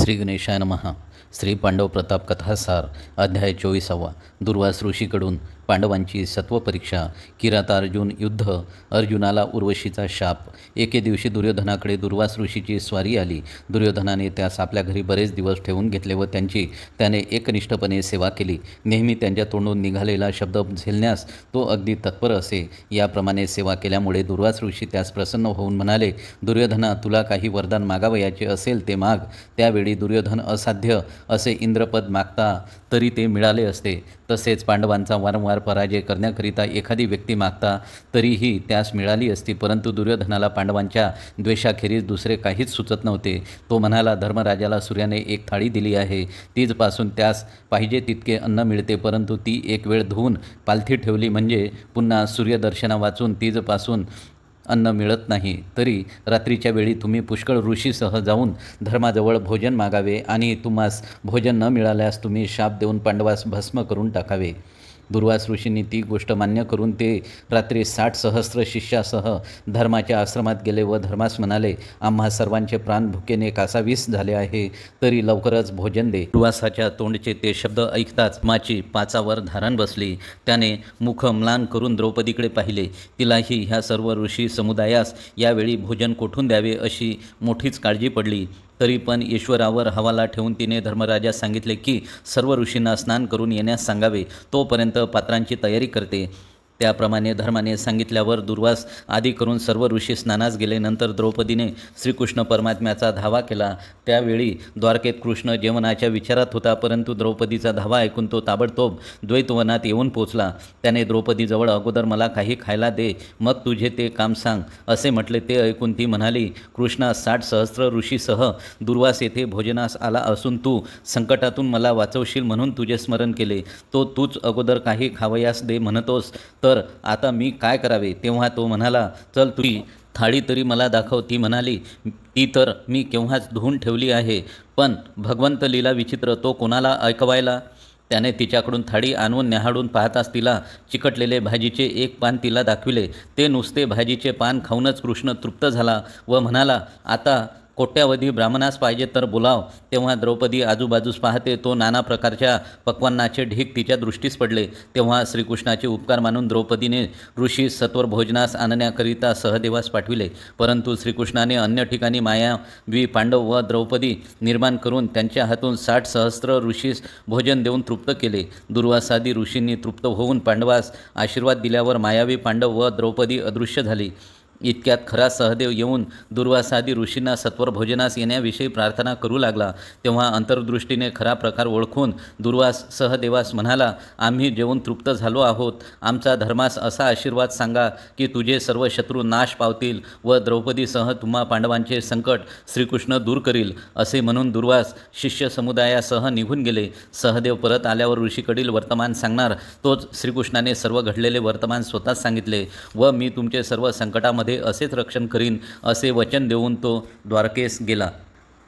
श्री गणेशाय नमः। श्री पांडव प्रताप कथासार अध्याय 24। दुर्वास ऋषीकडून पांडवांची सत्वपरीक्षा। किरात अर्जुन युद्ध। अर्जुनाला उर्वशीचा शाप। एके दिवशी दुर्योधनाकडे दुर्वास ऋषीची स्वारी आली। दुर्योधनाने त्यास आपल्या घरी बरेच दिवस ठेवून घेतले व त्यांची त्याने एकनिष्ठपणे सेवा केली। नेहमी त्यांच्या तोंडून निघालेला शब्द झेलण्यास तो अगदी तत्पर असे। याप्रमाणे सेवा केल्यामुळे दुर्वास ऋषी त्यास प्रसन्न होऊन म्हणाले, दुर्योधना, तुला काही वरदान मागावयाचे असेल ते माग। त्यावेळी दुर्योधन असाध्य असे इंद्रपद मागता तरी ते मिळाले असते। तसेच पांडवांचा वारंवार पराजय करण्याकरिता एखादी व्यक्ती मागता तरीही त्यास मिळाली असती। परंतु दुर्योधनाला पांडवांच्या द्वेषाखेरीज दुसरे काहीच सुचत नव्हते। तो म्हणाला, धर्मराजाला सूर्याने एक थाळी दिली आहे, तीचपासून त्यास पाहिजे तितके अन्न मिळते, परंतु ती एक वेळ धुवून पालथी ठेवली म्हणजे पुन्हा सूर्यदर्शना वाचून तीचपासून अन्न मिळत नाही। तरी रात्रीच्या वेळी तुम्ही पुष्कळ ऋषीसह जाऊन धर्माजवळ भोजन मागावे आणि तुम्हास भोजन न मिळाल्यास तुम्ही शाप देऊन पांडवास भस्म करून टाकावे। दुर्वास ऋषींनी ती गोष्ट मान्य करून ते रात्री 60 सहस्त्र शिष्यासह धर्माच्या आश्रमात गेले व धर्मास म्हणाले, आम्हा सर्वांचे प्राण भुकेने कासावीस झाले आहे, तरी लवकरच भोजन दे। दुर्वासाच्या तोंडचे ते शब्द ऐकताच माची पाचावर धारण बसली। त्याने मुख म्लान करून द्रौपदीकडे पाहिले। तिलाही ह्या सर्व ऋषी समुदायास यावेळी भोजन कोठून द्यावे अशी मोठीच काळजी पडली। तरी पण ईश्वरावर हवाला ठेवून तिने धर्मराजास सांगितले की सर्व ऋषींना स्नान करून येण्यास सांगावे, तोपर्यंत पात्रांची तयारी करते। त्याप्रमाणे धर्माने सांगितल्यावर दुर्वास आदी करून सर्व ऋषी स्नानास गेले। नंतर द्रौपदीने श्रीकृष्ण परमात्म्याचा धावा केला। त्यावेळी द्वारकेत कृष्ण जेवणाच्या विचारात होता, परंतु द्रौपदीचा धावा ऐकून तो ताबडतोब द्वैतवनात येऊन पोचला। त्याने द्रौपदीजवळ अगोदर मला काही खायला दे, मग तुझे ते काम सांग असे म्हटले। ते ऐकून ती म्हणाली, कृष्णा, 60 सहस्त्र ऋषीसह दुर्वास येथे भोजनास आला असून तू संकटातून मला वाचवशील म्हणून तुझे स्मरण केले। तूच अगोदर काही खावयास दे म्हणतोस, तर आता मी काय करावे? तेव्हा तो म्हणाला, चल तुझी थाळी तरी मला दाखव। ती म्हणाली, ती तर मी केव्हाच धुवून ठेवली आहे, पण भगवंत लीला विचित्र, तो कोणाला ऐकवायला? त्याने तिच्याकडून थाळी आणून न्याहाळून पाहताच तिला चिकटलेले भाजीचे एक पान तिला दाखविले। ते नुसते भाजीचे पान खाऊनच कृष्ण तृप्त झाला व म्हणाला, आता कोट्यावधी ब्राह्मणास पाहिजे तर बोलाव। तेव्हा द्रौपदी आजूबाजूस पाहते तो नाना प्रकारच्या पक्वान्नाचे ढीग तिच्या दृष्टीस पडले। तेव्हा श्रीकृष्णाचे उपकार मानून द्रौपदीने ऋषी सत्वर भोजनास आणण्याकरिता सहदेवास पाठविले। परंतु श्रीकृष्णाने अन्य ठिकाणी मायावी पांडव व द्रौपदी निर्माण करून त्यांच्या हातून 60 सहस्त्र ऋषीस भोजन देऊन तृप्त केले। दुर्वासादी ऋषींनी तृप्त होऊन पांडवास आशीर्वाद दिल्यावर मायावी पांडव व द्रौपदी अदृश्य झाली। इतक्यात खरा सहदेव येऊन दुर्वासादी ऋषींना सत्वर भोजनास येण्याविषयी प्रार्थना करू लागला। तेव्हा अंतर्दृष्टीने खरा प्रकार ओळखून दुर्वास सहदेवास म्हणाला, आम्ही जेवून तृप्त झालो आहोत। आमचा धर्मास असा आशीर्वाद सांगा की तुझे सर्व शत्रू नाश पावतील व द्रौपदीसह तुम्हा पांडवांचे संकट श्रीकृष्ण दूर करील। असे म्हणून दुर्वास शिष्य समुदायासह निघून गेले। सहदेव परत आल्यावर ऋषीकडील वर्तमान सांगणार तोच श्रीकृष्णाने सर्व घडलेले वर्तमान स्वतःच सांगितले व मी तुमचे सर्व संकटामध्ये असेच रक्षण करीन असे वचन देऊन तो द्वारकेस गेला।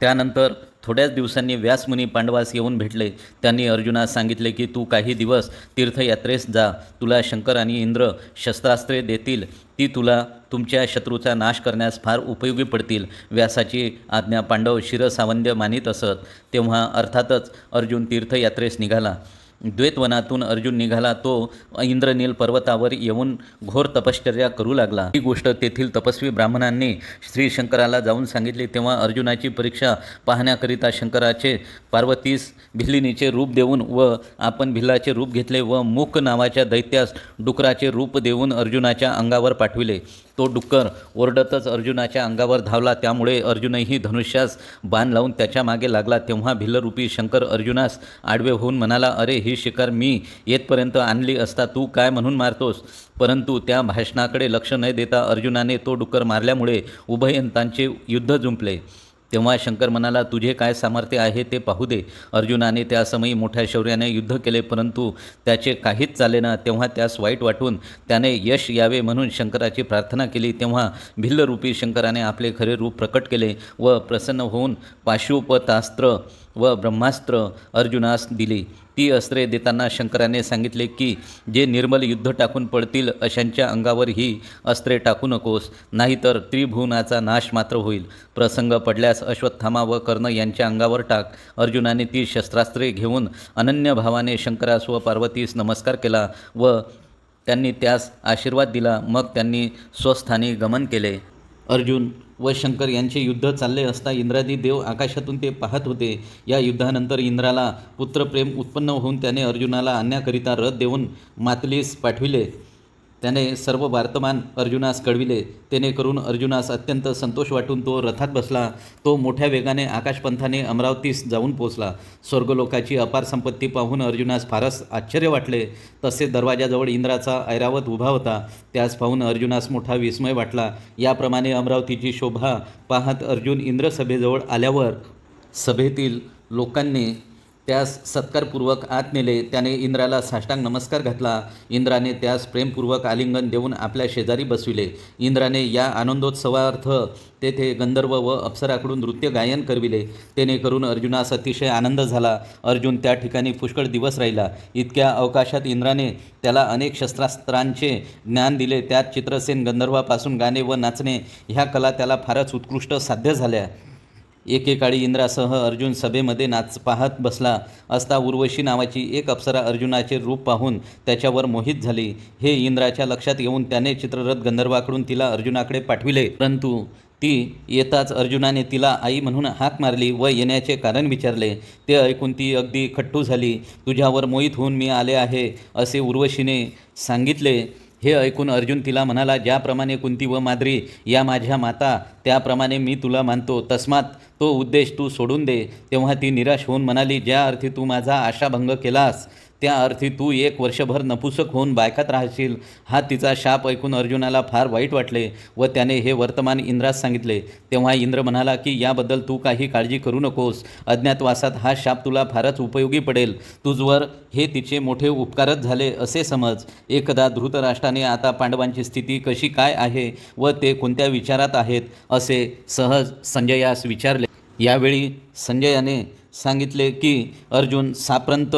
त्यानंतर थोड्याच दिवसांनी व्यासमुनी पांडवास येऊन भेटले। त्यांनी अर्जुनास सांगितले की तू काही दिवस तीर्थयात्रेस जा, तुला शंकर आणि इंद्र शस्त्रास्त्रे देतील, ती तुला तुमच्या शत्रूचा नाश करण्यास फार उपयोगी पडतील। व्यासाची आज्ञा पांडव शिरसावंद्य मानित असत। तेव्हा अर्थातच अर्जुन तीर्थयात्रेस निघाला। द्वैतवनातून अर्जुन निघाला तो इंद्रनील पर्वतावर येऊन घोर तपश्चर्या करू लागला। ही गोष्ट तेथील तपस्वी ब्राह्मणांनी श्री शंकराला जाऊन सांगितली। तेव्हा अर्जुनाची परीक्षा पाहण्याकरिता शंकराचे पार्वतीस भिल्लिनीचे रूप देऊन व आपण भिल्लाचे रूप घेतले व मुक नावाच्या दैत्यास डुकराचे रूप देऊन अर्जुनाच्या अंगावर पाठविले। तो डुक्कर ओरडतच अर्जुनाच्या अंगावर धावला, त्यामुळे अर्जुनही धनुष्यास बाण लावून त्याच्या मागे लागला। तेव्हा भिल्लरूपी शंकर अर्जुनास आडवे होऊन म्हणाला, अरे ही शिकार मी येतपर्यंत आणली असता तू काय म्हणून मारतोस? परंतु त्या भाषणाकडे लक्ष न देता अर्जुनाने तो डुक्कर मारल्यामुळे उभयंतांचे युद्ध जुंपले। तेव्हा शंकर म्हणाला, तुझे काय सामर्थ्य आहे ते पाहू दे। अर्जुनाने त्या समयी मोठ्या शौर्याने युद्ध केले, परंतु त्याचे काहीच चालेना। तेव्हा त्यास वाईट वाटून त्याने यश यावे म्हणून शंकराची प्रार्थना केली। तेव्हा भिल्लरूपी शंकराने आपले खरे रूप प्रकट केले व प्रसन्न होऊन पाशुपतास्त्र व ब्रह्मास्त्र अर्जुनास दिली. ती अस्त्रे देताना शंकराने सांगितले की जे निर्मल युद्ध टाकून पडतील अशांच्या अंगावर ही अस्त्रे टाकू नकोस, नाहीतर त्रिभुवनाचा नाश मात्र होईल. प्रसंग पडल्यास अश्वत्थामा व कर्ण यांच्या अंगावर टाक. अर्जुनाने ती शस्त्रास्त्रे घेऊन अनन्य भावाने शंकरास व पार्वतीस नमस्कार केला व त्यांनी त्यास आशीर्वाद दिला. मग त्यांनी स्वस्थानी गमन केले. अर्जुन व शंकर यांचे युद्ध चालले असता इंद्रादी देव आकाशातून ते पाहत होते. या युद्धानंतर इंद्राला पुत्रप्रेम उत्पन्न होऊन त्याने अर्जुनाला आणण्याकरिता रथ देऊन मातलीस पाठविले. त्याने सर्व वर्तमान अर्जुनास कळविले. तेणेकरून अर्जुनास अत्यंत संतोष वाटून तो रथात बसला. तो मोठ्या वेगाने आकाशपंथाने अमरावतीस जाऊन पोचला. स्वर्गलोकाची अपार संपत्ती पाहून अर्जुनास फारच आश्चर्य वाटले. तसेच दरवाजाजवळ इंद्राचा ऐरावत उभा होता. त्यास पाहून अर्जुनास मोठा विस्मय वाटला. याप्रमाणे अमरावतीची शोभा पाहत अर्जुन इंद्रसभेजवळ आल्यावर सभेतील लोकांनी त्यास सत्कारपूर्वक आत नेले. त्याने इंद्राला साष्टांग नमस्कार घातला. इंद्राने त्यास प्रेमपूर्वक आलिंगन देऊन आपल्या शेजारी बसविले. इंद्राने या आनंदोत्सवार्थ तेथे गंधर्व व अप्सराकडून नृत्य गायन करविले. तेणेकरून अर्जुनास अतिशय आनंद झाला. अर्जुन त्या ठिकाणी पुष्कळ दिवस राहिला. इतक्या अवकाशात इंद्राने त्याला अनेक शस्त्रास्त्रांचे ज्ञान दिले. त्यात चित्रसेन गंधर्वापासून गाणे व नाचणे ह्या कला त्याला फारच उत्कृष्ट साध्य झाल्या. एकेकाळी इंद्रासह अर्जुन सभेमध्ये नाच पाहत बसला असता उर्वशी नावाची एक अप्सरा अर्जुनाचे रूप पाहून त्याच्यावर मोहित झाली. हे इंद्राच्या लक्षात येऊन त्याने चित्ररथ गंधर्वाकडून तिला अर्जुनाकडे पाठविले. परंतु ती येताच अर्जुनाने तिला आई म्हणून हाक मारली व येण्याचे कारण विचारले. ते ऐकून ती अगदी खट्टू झाली. तुझ्यावर मोहित होऊन मी आले आहे असे उर्वशीने सांगितले. हे ऐकून अर्जुन तिला म्हणाला, ज्याप्रमाणे कुंती व माद्री या माझ्या माता त्याप्रमाणे मी तुला मानतो, तस्मात तो उद्देश तू सोडून दे. तेव्हा ती निराश होऊन म्हणाली, ज्या अर्थी तू माझा आशाभंग केलास त्या अर्थी तू 1 वर्षभर नपुसक होऊन बायकात राहशील. हा तिचा शाप ऐकून अर्जुनाला फार वाईट वाटले व त्याने हे वर्तमान इंद्रास सांगितले. तेव्हा इंद्र म्हणाला की याबद्दल तू काही काळजी करू नकोस. अज्ञातवासात हा शाप तुला फारच उपयोगी पडेल. तुझवर हे तिचे मोठे उपकारच झाले असे समज. एकदा धृतराष्ट्राने आता पांडवांची स्थिती कशी काय आहे व ते कोणत्या विचारात आहेत असे सहज संजयास विचारले. यावेळी संजयाने सांगितले की अर्जुन साप्रंत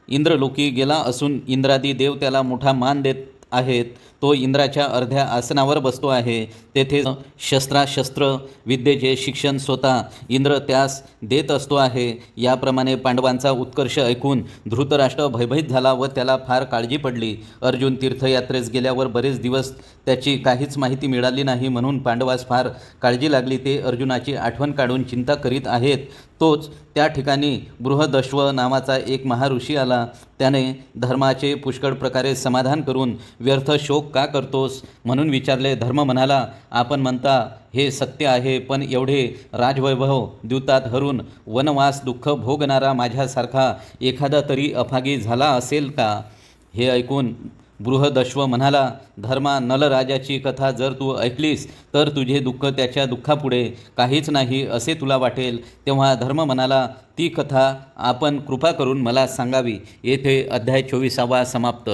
इंद्रलोकी गेला असून इंद्रादी देव त्याला मोठा मान देत आहेत. तो इंद्राच्या अर्ध्या आसनावर बसतो आहे. तेथे शस्त्र विद्येचे शिक्षण स्वतः इंद्र त्यास देत असतो आहे. याप्रमाणे पांडवांचा उत्कर्ष ऐकून धृतराष्ट्र भयभीत झाला व त्याला फार काळजी पडली. अर्जुन तीर्थयात्रेस गेल्यावर बरेच दिवस त्याची काहीच माहिती मिळाली नाही, म्हणून पांडवास फार काळजी लागली. ते अर्जुनाची आठवण काढून चिंता करीत आहेत. तोच त्या ठिकाणी बृहदश्व नावाचा एक महाऋषी आला. त्याने धर्माचे पुष्कळ प्रकारे समाधान करून व्यर्थ शोक का करतोस म्हणून विचारले. धर्म म्हणाला, आपण म्हणता हे सत्य आहे, पण एवढे राजवैभव द्यूतात हरून वनवास दुःख भोगणारा माझ्यासारखा एखादा तरी अभागी झाला असेल का? हे ऐकून बृहदश्व म्हणाला, धर्मा नलराजाची कथा जर तू ऐकलीस तर तुझे दुःख त्याच्या दुःखापुढे काहीच नाही असे तुला वाटेल. तेव्हा धर्म म्हणाला, ती कथा आपण कृपा करून मला सांगावी. येथे अध्याय 24 समाप्त.